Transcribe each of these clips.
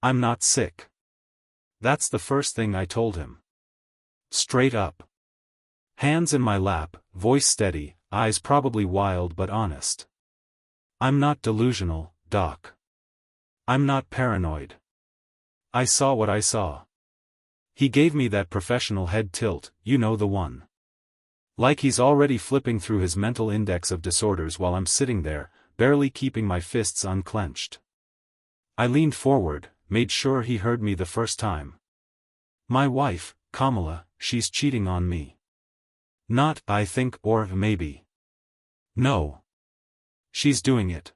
I'm not sick. That's the first thing I told him. Straight up. Hands in my lap, voice steady, eyes probably wild but honest. I'm not delusional, Doc. I'm not paranoid. I saw what I saw. He gave me that professional head tilt, you know the one. Like he's already flipping through his mental index of disorders while I'm sitting there, barely keeping my fists unclenched. I leaned forward, made sure he heard me the first time. My wife, Kamala, she's cheating on me. Not, I think, or maybe. No. She's doing it.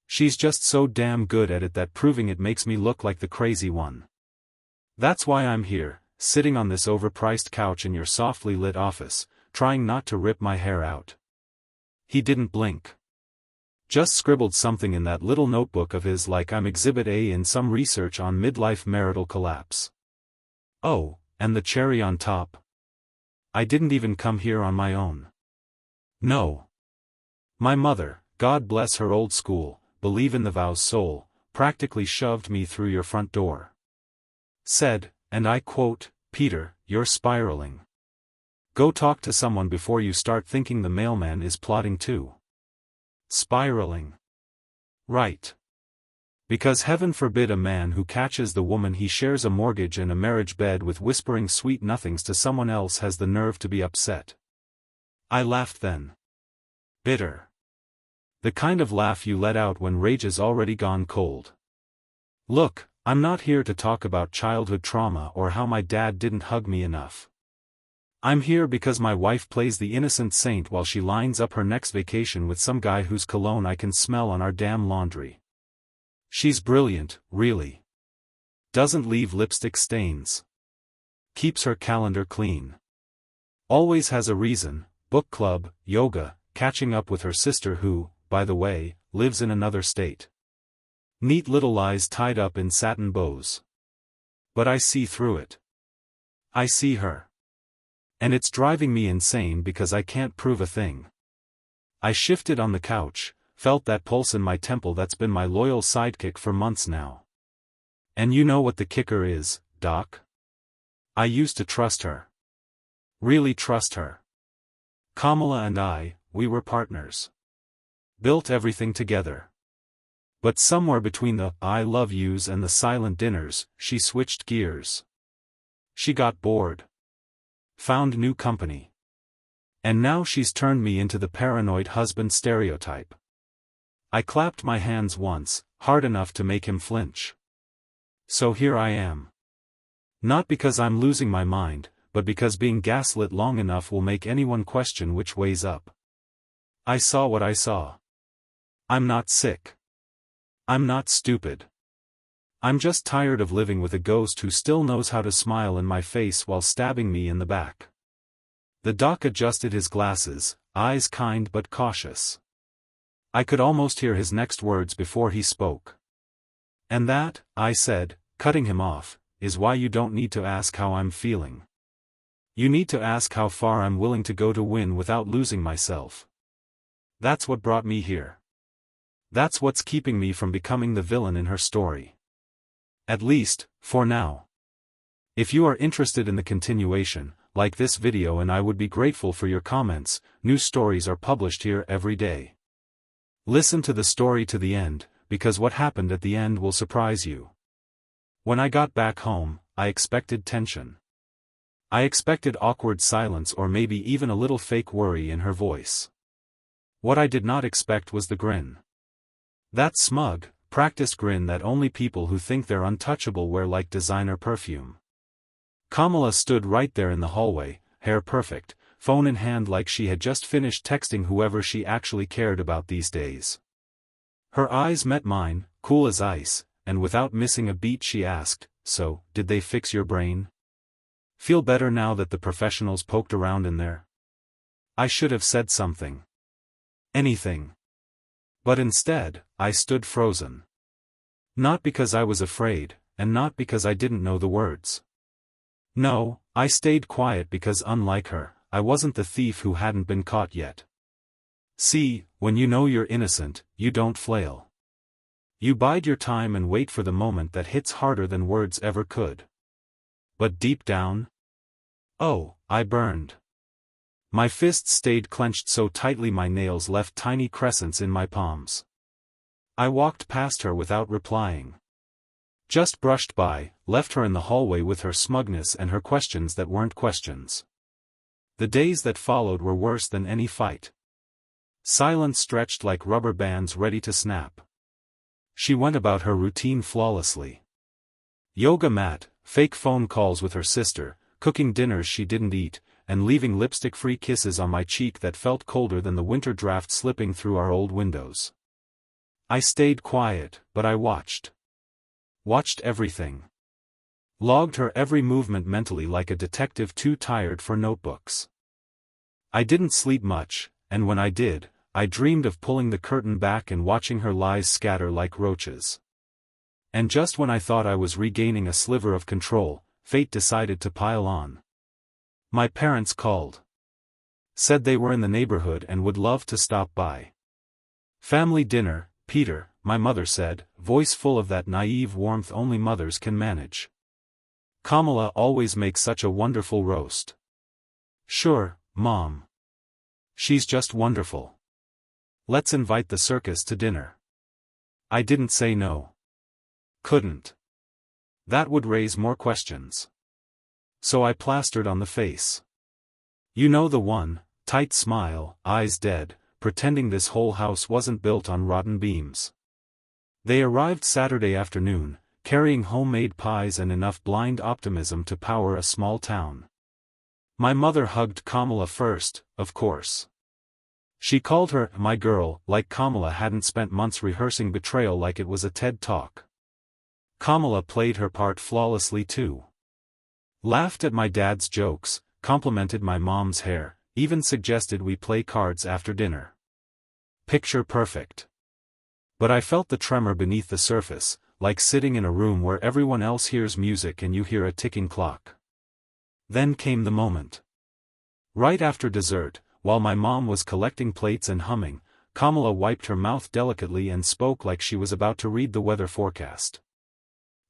She's just so damn good at it that proving it makes me look like the crazy one. That's why I'm here, sitting on this overpriced couch in your softly lit office, trying not to rip my hair out. He didn't blink. Just scribbled something in that little notebook of his like I'm Exhibit A in some research on midlife marital collapse. Oh, and the cherry on top. I didn't even come here on my own. No. My mother, God bless her old school, believe in the vows soul, practically shoved me through your front door. Said, and I quote, Peter, you're spiraling. Go talk to someone before you start thinking the mailman is plotting too. Spiraling. Right. Because heaven forbid a man who catches the woman he shares a mortgage and a marriage bed with whispering sweet nothings to someone else has the nerve to be upset. I laughed then. Bitter. The kind of laugh you let out when rage is already gone cold. Look, I'm not here to talk about childhood trauma or how my dad didn't hug me enough. I'm here because my wife plays the innocent saint while she lines up her next vacation with some guy whose cologne I can smell on our damn laundry. She's brilliant, really. Doesn't leave lipstick stains. Keeps her calendar clean. Always has a reason, book club, yoga, catching up with her sister who, by the way, lives in another state. Neat little lies tied up in satin bows. But I see through it. I see her. And it's driving me insane because I can't prove a thing. I shifted on the couch, felt that pulse in my temple that's been my loyal sidekick for months now. And you know what the kicker is, Doc? I used to trust her. Really trust her. Kamala and I, we were partners. Built everything together. But somewhere between the I love yous and the silent dinners, she switched gears. She got bored. Found new company. And now she's turned me into the paranoid husband stereotype. I clapped my hands once, hard enough to make him flinch. So here I am. Not because I'm losing my mind, but because being gaslit long enough will make anyone question which way's up. I saw what I saw. I'm not sick. I'm not stupid. I'm just tired of living with a ghost who still knows how to smile in my face while stabbing me in the back. The doc adjusted his glasses, eyes kind but cautious. I could almost hear his next words before he spoke. And that, I said, cutting him off, is why you don't need to ask how I'm feeling. You need to ask how far I'm willing to go to win without losing myself. That's what brought me here. That's what's keeping me from becoming the villain in her story. At least, for now. If you are interested in the continuation, like this video and I would be grateful for your comments. New stories are published here every day. Listen to the story to the end, because what happened at the end will surprise you. When I got back home, I expected tension. I expected awkward silence or maybe even a little fake worry in her voice. What I did not expect was the grin. That smug, practiced grin that only people who think they're untouchable wear like designer perfume. Kamala stood right there in the hallway, hair perfect, phone in hand like she had just finished texting whoever she actually cared about these days. Her eyes met mine, cool as ice, and without missing a beat she asked, "So, did they fix your brain? Feel better now that the professionals poked around in there?" I should have said something. Anything. But instead, I stood frozen. Not because I was afraid, and not because I didn't know the words. No, I stayed quiet because unlike her, I wasn't the thief who hadn't been caught yet. See, when you know you're innocent, you don't flail. You bide your time and wait for the moment that hits harder than words ever could. But deep down? Oh, I burned. My fists stayed clenched so tightly my nails left tiny crescents in my palms. I walked past her without replying. Just brushed by, left her in the hallway with her smugness and her questions that weren't questions. The days that followed were worse than any fight. Silence stretched like rubber bands ready to snap. She went about her routine flawlessly. Yoga mat, fake phone calls with her sister, cooking dinners she didn't eat, and leaving lipstick-free kisses on my cheek that felt colder than the winter draft slipping through our old windows. I stayed quiet, but I watched. Watched everything. Logged her every movement mentally like a detective too tired for notebooks. I didn't sleep much, and when I did, I dreamed of pulling the curtain back and watching her lies scatter like roaches. And just when I thought I was regaining a sliver of control, fate decided to pile on. My parents called. Said they were in the neighborhood and would love to stop by. Family dinner, Peter, my mother said, voice full of that naive warmth only mothers can manage. Kamala always makes such a wonderful roast. Sure, Mom. She's just wonderful. Let's invite the circus to dinner. I didn't say no. Couldn't. That would raise more questions. So I plastered on the face. You know the one, tight smile, eyes dead, pretending this whole house wasn't built on rotten beams. They arrived Saturday afternoon, carrying homemade pies and enough blind optimism to power a small town. My mother hugged Kamala first, of course. She called her, my girl, like Kamala hadn't spent months rehearsing Betrayal like it was a TED Talk. Kamala played her part flawlessly too. Laughed at my dad's jokes, complimented my mom's hair, even suggested we play cards after dinner. Picture perfect. But I felt the tremor beneath the surface, like sitting in a room where everyone else hears music and you hear a ticking clock. Then came the moment. Right after dessert, while my mom was collecting plates and humming, Kamala wiped her mouth delicately and spoke like she was about to read the weather forecast.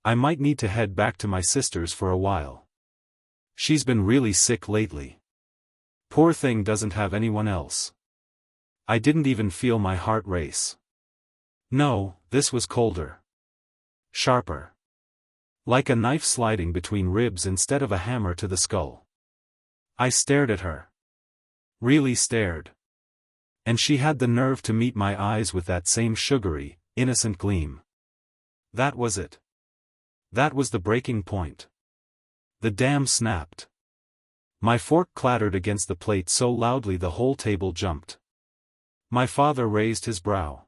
I might need to head back to my sister's for a while. She's been really sick lately. Poor thing doesn't have anyone else. I didn't even feel my heart race. No, this was colder. Sharper. Like a knife sliding between ribs instead of a hammer to the skull. I stared at her. Really stared. And she had the nerve to meet my eyes with that same sugary, innocent gleam. That was it. That was the breaking point. The dam snapped. My fork clattered against the plate so loudly the whole table jumped. My father raised his brow.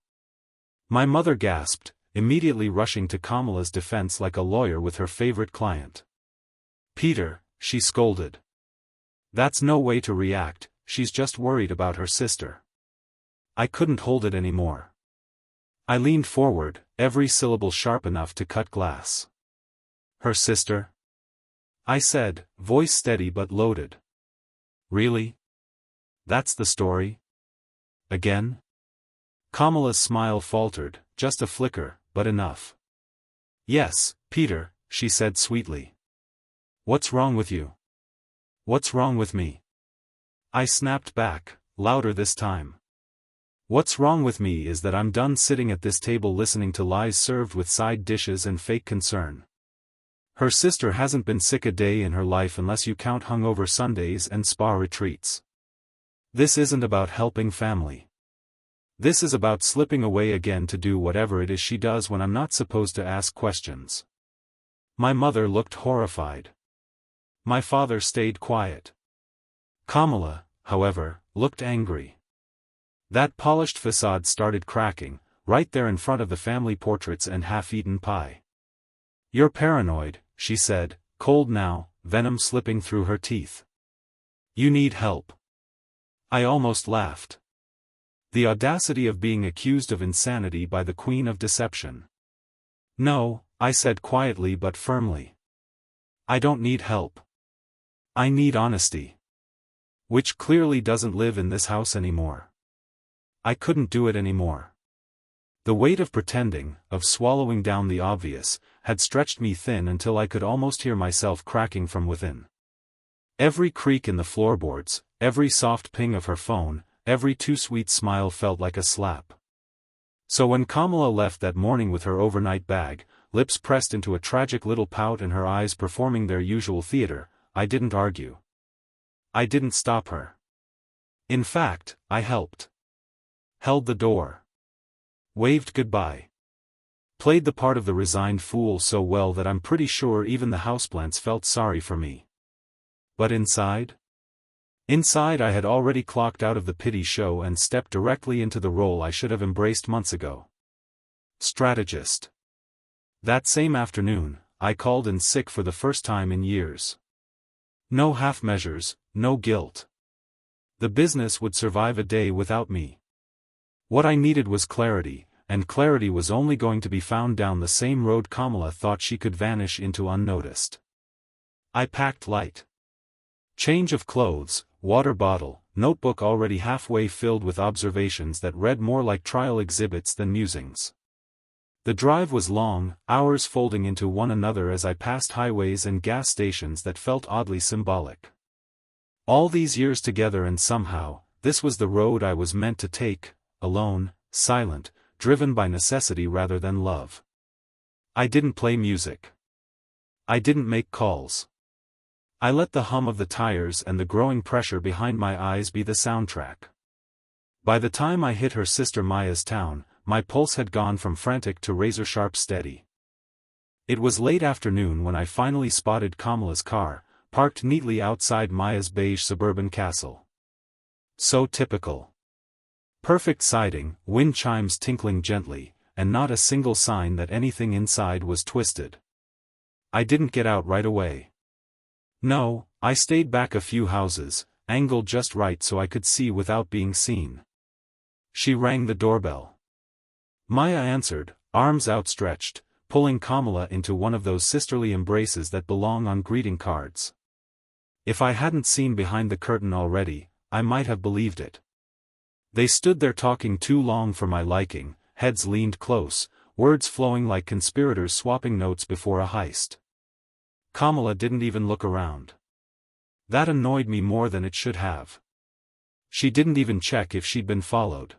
My mother gasped, immediately rushing to Kamala's defense like a lawyer with her favorite client. Peter, she scolded. That's no way to react. She's just worried about her sister. I couldn't hold it anymore. I leaned forward, every syllable sharp enough to cut glass. Her sister? I said, voice steady but loaded. Really? That's the story? Again? Kamala's smile faltered, just a flicker, but enough. Yes, Peter, she said sweetly. What's wrong with you? What's wrong with me? I snapped back, louder this time. What's wrong with me is that I'm done sitting at this table listening to lies served with side dishes and fake concern. Her sister hasn't been sick a day in her life unless you count hungover Sundays and spa retreats. This isn't about helping family. This is about slipping away again to do whatever it is she does when I'm not supposed to ask questions. My mother looked horrified. My father stayed quiet. Kamala, however, looked angry. That polished facade started cracking, right there in front of the family portraits and half-eaten pie. You're paranoid, she said, cold now, venom slipping through her teeth. You need help. I almost laughed. The audacity of being accused of insanity by the queen of deception. No, I said quietly but firmly. I don't need help. I need honesty. Which clearly doesn't live in this house anymore. I couldn't do it anymore. The weight of pretending, of swallowing down the obvious, had stretched me thin until I could almost hear myself cracking from within. Every creak in the floorboards, every soft ping of her phone, every too-sweet smile felt like a slap. So when Kamala left that morning with her overnight bag, lips pressed into a tragic little pout and her eyes performing their usual theater, I didn't argue. I didn't stop her. In fact, I helped. Held the door. Waved goodbye. Played the part of the resigned fool so well that I'm pretty sure even the houseplants felt sorry for me. But inside? Inside I had already clocked out of the pity show and stepped directly into the role I should have embraced months ago. Strategist. That same afternoon, I called in sick for the first time in years. No half measures, no guilt. The business would survive a day without me. What I needed was clarity, and clarity was only going to be found down the same road Kamala thought she could vanish into unnoticed. I packed light. Change of clothes, water bottle, notebook already halfway filled with observations that read more like trial exhibits than musings. The drive was long, hours folding into one another as I passed highways and gas stations that felt oddly symbolic. All these years together and somehow, this was the road I was meant to take, alone, silent, driven by necessity rather than love. I didn't play music. I didn't make calls. I let the hum of the tires and the growing pressure behind my eyes be the soundtrack. By the time I hit her sister Maya's town, my pulse had gone from frantic to razor-sharp steady. It was late afternoon when I finally spotted Kamala's car, parked neatly outside Maya's beige suburban castle. So typical. Perfect siding, wind chimes tinkling gently, and not a single sign that anything inside was twisted. I didn't get out right away. No, I stayed back a few houses, angled just right so I could see without being seen. She rang the doorbell. Maya answered, arms outstretched, pulling Kamala into one of those sisterly embraces that belong on greeting cards. If I hadn't seen behind the curtain already, I might have believed it. They stood there talking too long for my liking, heads leaned close, words flowing like conspirators swapping notes before a heist. Kamala didn't even look around. That annoyed me more than it should have. She didn't even check if she'd been followed.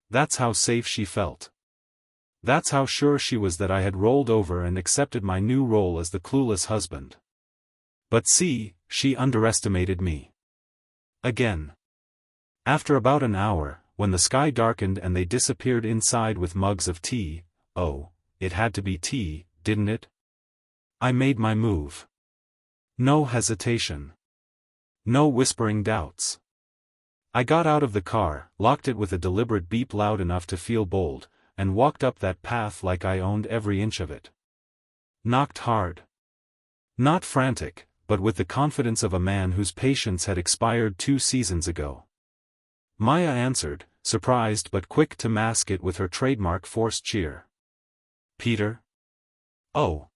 That's how safe she felt. That's how sure she was that I had rolled over and accepted my new role as the clueless husband. But see, she underestimated me. Again. After about an hour, when the sky darkened and they disappeared inside with mugs of tea, oh, it had to be tea, didn't it? I made my move. No hesitation. No whispering doubts. I got out of the car, locked it with a deliberate beep loud enough to feel bold, and walked up that path like I owned every inch of it. Knocked hard. Not frantic, but with the confidence of a man whose patience had expired 2 seasons ago. Maya answered, surprised but quick to mask it with her trademark forced cheer. Peter? Oh.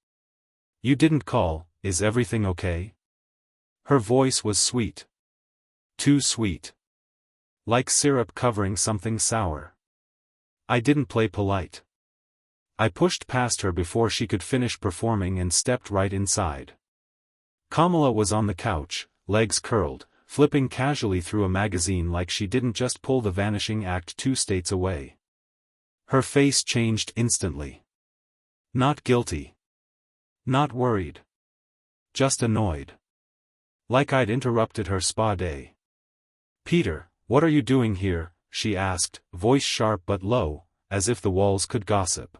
You didn't call, is everything okay? Her voice was sweet. Too sweet. Like syrup covering something sour. I didn't play polite. I pushed past her before she could finish performing and stepped right inside. Kamala was on the couch, legs curled, flipping casually through a magazine like she didn't just pull the vanishing act 2 states away. Her face changed instantly. Not guilty. Not worried. Just annoyed. Like I'd interrupted her spa day. Peter, what are you doing here? She asked, voice sharp but low, as if the walls could gossip.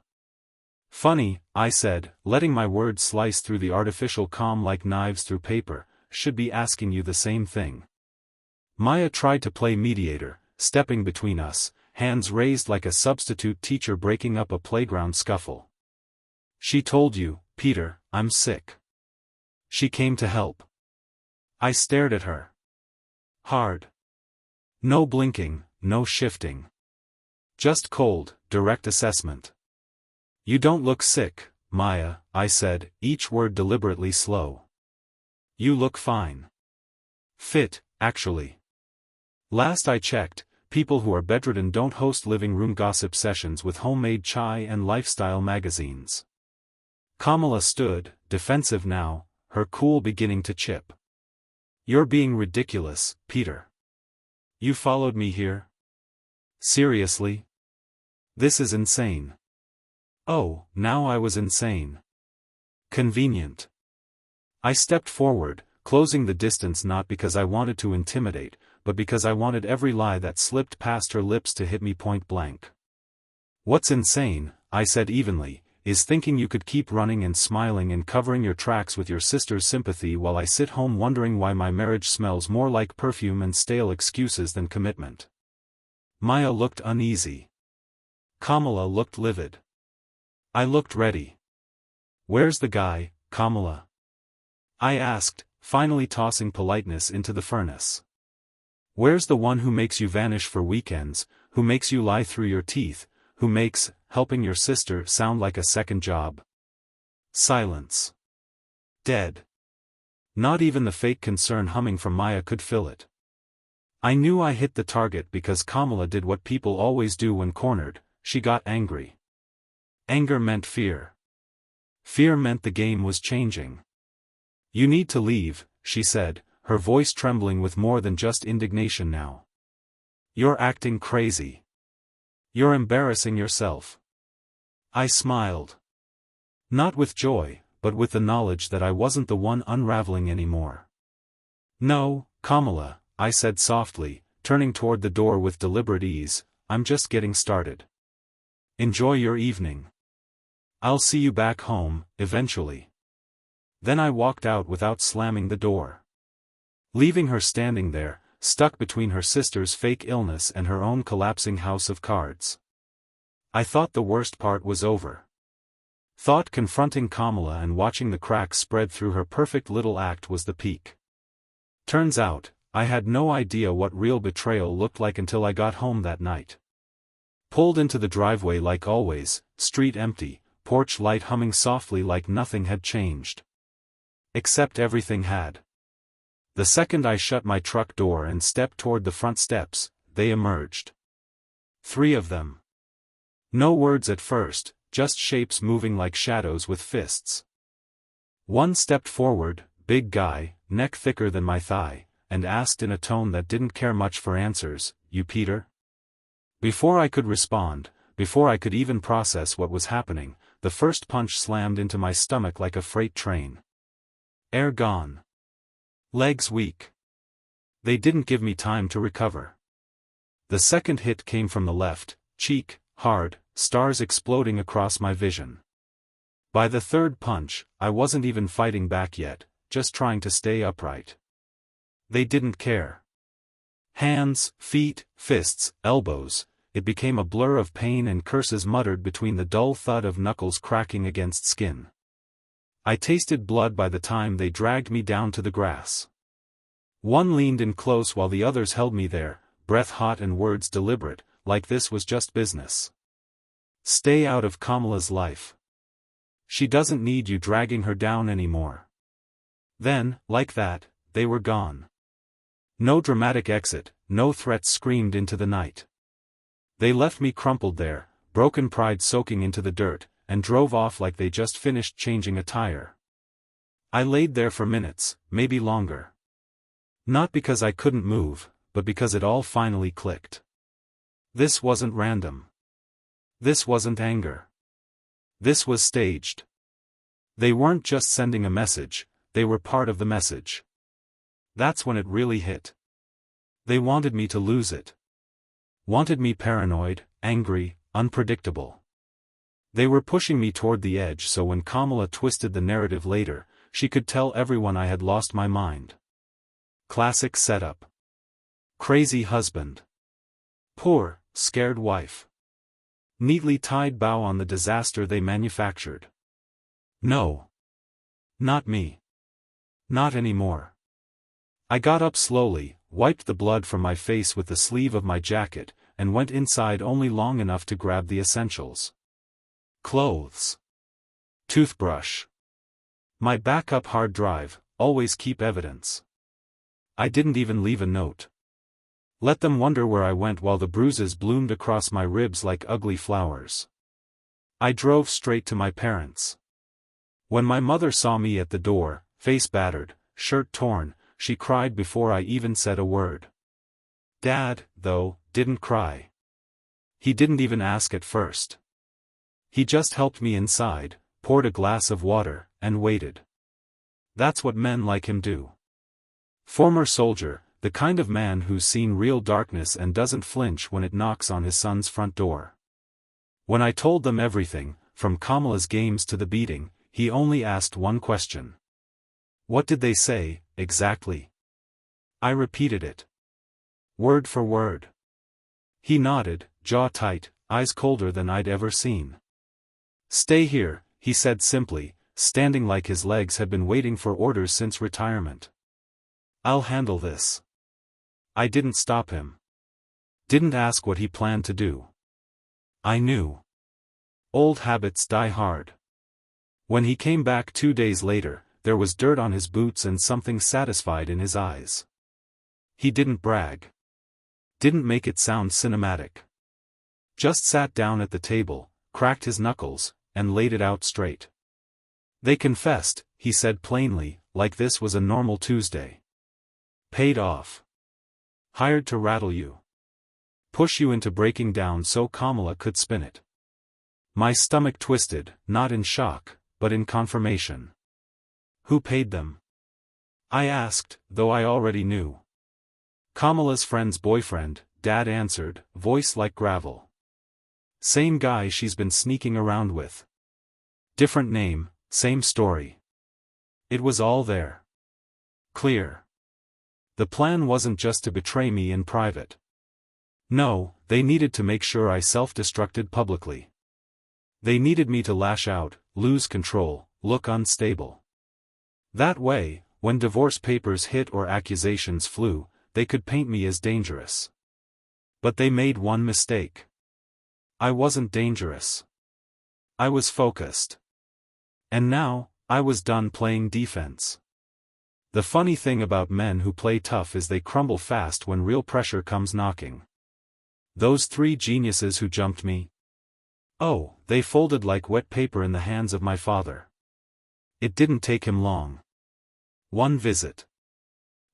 Funny, I said, letting my words slice through the artificial calm like knives through paper, should be asking you the same thing. Maya tried to play mediator, stepping between us, hands raised like a substitute teacher breaking up a playground scuffle. She told you, Peter, I'm sick. She came to help. I stared at her. Hard. No blinking, no shifting. Just cold, direct assessment. You don't look sick, Maya, I said, each word deliberately slow. You look fine. Fit, actually. Last I checked, people who are bedridden don't host living room gossip sessions with homemade chai and lifestyle magazines. Kamala stood, defensive now, her cool beginning to chip. You're being ridiculous, Peter. You followed me here? Seriously? This is insane. Oh, now I was insane. Convenient. I stepped forward, closing the distance not because I wanted to intimidate, but because I wanted every lie that slipped past her lips to hit me point blank. What's insane, I said evenly, is thinking you could keep running and smiling and covering your tracks with your sister's sympathy while I sit home wondering why my marriage smells more like perfume and stale excuses than commitment. Maya looked uneasy. Kamala looked livid. I looked ready. Where's the guy, Kamala? I asked, finally tossing politeness into the furnace. Where's the one who makes you vanish for weekends, who makes you lie through your teeth, who makes helping your sister sound like a second job? Silence. Dead. Not even the fake concern humming from Maya could fill it. I knew I hit the target because Kamala did what people always do when cornered, she got angry. Anger meant fear. Fear meant the game was changing. You need to leave, she said, her voice trembling with more than just indignation now. You're acting crazy. You're embarrassing yourself. I smiled. Not with joy, but with the knowledge that I wasn't the one unraveling anymore. No, Kamala, I said softly, turning toward the door with deliberate ease, I'm just getting started. Enjoy your evening. I'll see you back home, eventually. Then I walked out without slamming the door. Leaving her standing there, stuck between her sister's fake illness and her own collapsing house of cards. I thought the worst part was over. Thought confronting Kamala and watching the cracks spread through her perfect little act was the peak. Turns out, I had no idea what real betrayal looked like until I got home that night. Pulled into the driveway like always, street empty, porch light humming softly like nothing had changed. Except everything had. The second I shut my truck door and stepped toward the front steps, they emerged. 3 of them. No words at first, just shapes moving like shadows with fists. One stepped forward, big guy, neck thicker than my thigh, and asked in a tone that didn't care much for answers, "You Peter?" Before I could respond, before I could even process what was happening, the first punch slammed into my stomach like a freight train. Air gone. Legs weak. They didn't give me time to recover. The second hit came from the left, cheek, hard, stars exploding across my vision. By the third punch, I wasn't even fighting back yet, just trying to stay upright. They didn't care. Hands, feet, fists, elbows, it became a blur of pain and curses muttered between the dull thud of knuckles cracking against skin. I tasted blood by the time they dragged me down to the grass. One leaned in close while the others held me there, breath hot and words deliberate, like this was just business. Stay out of Kamala's life. She doesn't need you dragging her down anymore. Then, like that, they were gone. No dramatic exit, no threats screamed into the night. They left me crumpled there, broken pride soaking into the dirt, and drove off like they just finished changing a tire. I laid there for minutes, maybe longer. Not because I couldn't move, but because it all finally clicked. This wasn't random. This wasn't anger. This was staged. They weren't just sending a message, they were part of the message. That's when it really hit. They wanted me to lose it. Wanted me paranoid, angry, unpredictable. They were pushing me toward the edge so when Kamala twisted the narrative later, she could tell everyone I had lost my mind. Classic setup. Crazy husband. Poor, scared wife. Neatly tied bow on the disaster they manufactured. No. Not me. Not anymore. I got up slowly, wiped the blood from my face with the sleeve of my jacket, and went inside only long enough to grab the essentials. Clothes. Toothbrush. My backup hard drive, always keep evidence. I didn't even leave a note. Let them wonder where I went while the bruises bloomed across my ribs like ugly flowers. I drove straight to my parents'. When my mother saw me at the door, face battered, shirt torn, she cried before I even said a word. Dad, though, didn't cry. He didn't even ask at first. He just helped me inside, poured a glass of water, and waited. That's what men like him do. Former soldier, the kind of man who's seen real darkness and doesn't flinch when it knocks on his son's front door. When I told them everything, from Kamala's games to the beating, he only asked one question. What did they say, exactly? I repeated it. Word for word. He nodded, jaw tight, eyes colder than I'd ever seen. Stay here, he said simply, standing like his legs had been waiting for orders since retirement. I'll handle this. I didn't stop him. Didn't ask what he planned to do. I knew. Old habits die hard. When he came back 2 days later, there was dirt on his boots and something satisfied in his eyes. He didn't brag. Didn't make it sound cinematic. Just sat down at the table, cracked his knuckles, and laid it out straight. They confessed, he said plainly, like this was a normal Tuesday. Paid off. Hired to rattle you. Push you into breaking down so Kamala could spin it. My stomach twisted, not in shock, but in confirmation. Who paid them? I asked, though I already knew. Kamala's friend's boyfriend, Dad answered, voice like gravel. Same guy she's been sneaking around with. Different name, same story. It was all there. Clear. The plan wasn't just to betray me in private. No, they needed to make sure I self-destructed publicly. They needed me to lash out, lose control, look unstable. That way, when divorce papers hit or accusations flew, they could paint me as dangerous. But they made one mistake. I wasn't dangerous. I was focused. And now, I was done playing defense. The funny thing about men who play tough is they crumble fast when real pressure comes knocking. Those 3 geniuses who jumped me? Oh, they folded like wet paper in the hands of my father. It didn't take him long. 1 visit.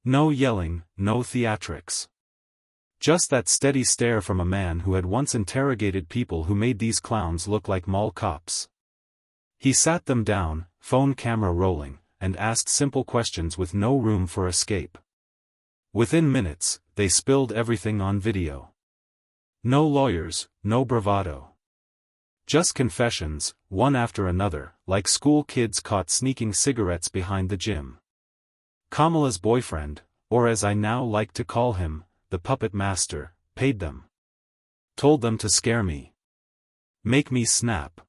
No yelling, no theatrics. Just that steady stare from a man who had once interrogated people who made these clowns look like mall cops. He sat them down, phone camera rolling, and asked simple questions with no room for escape. Within minutes, they spilled everything on video. No lawyers, no bravado. Just confessions, one after another, like school kids caught sneaking cigarettes behind the gym. Kamala's boyfriend, or as I now like to call him, the puppet master, paid them. Told them to scare me. Make me snap.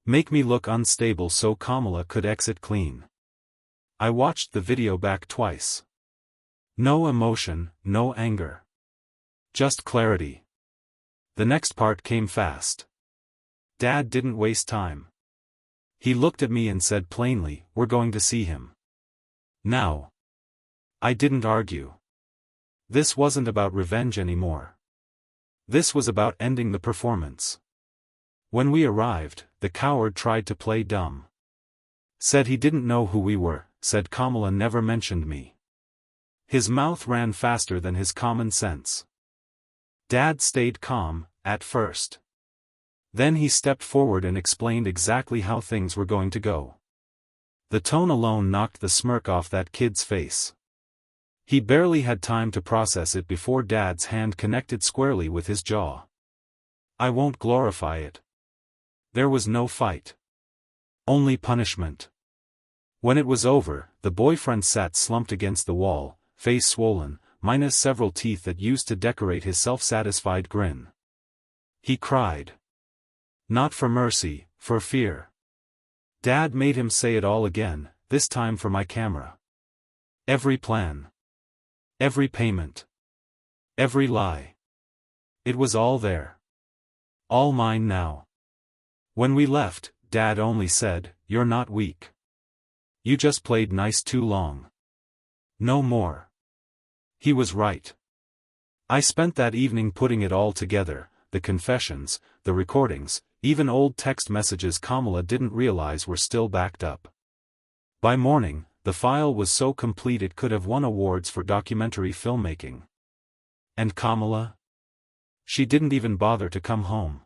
Make me look unstable so Kamala could exit clean. I watched the video back twice. No emotion, no anger. Just clarity. The next part came fast. Dad didn't waste time. He looked at me and said plainly, we're going to see him. Now. I didn't argue. This wasn't about revenge anymore. This was about ending the performance. When we arrived, the coward tried to play dumb. Said he didn't know who we were, said Kamala never mentioned me. His mouth ran faster than his common sense. Dad stayed calm, at first. Then he stepped forward and explained exactly how things were going to go. The tone alone knocked the smirk off that kid's face. He barely had time to process it before Dad's hand connected squarely with his jaw. I won't glorify it. There was no fight. Only punishment. When it was over, the boyfriend sat slumped against the wall, face swollen, minus several teeth that used to decorate his self-satisfied grin. He cried. Not for mercy, for fear. Dad made him say it all again, this time for my camera. Every plan. Every payment. Every lie. It was all there. All mine now. When we left, Dad only said, "You're not weak. You just played nice too long. No more." He was right. I spent that evening putting it all together, the confessions, the recordings, even old text messages Kamala didn't realize were still backed up. By morning, the file was so complete it could have won awards for documentary filmmaking. And Kamala? She didn't even bother to come home.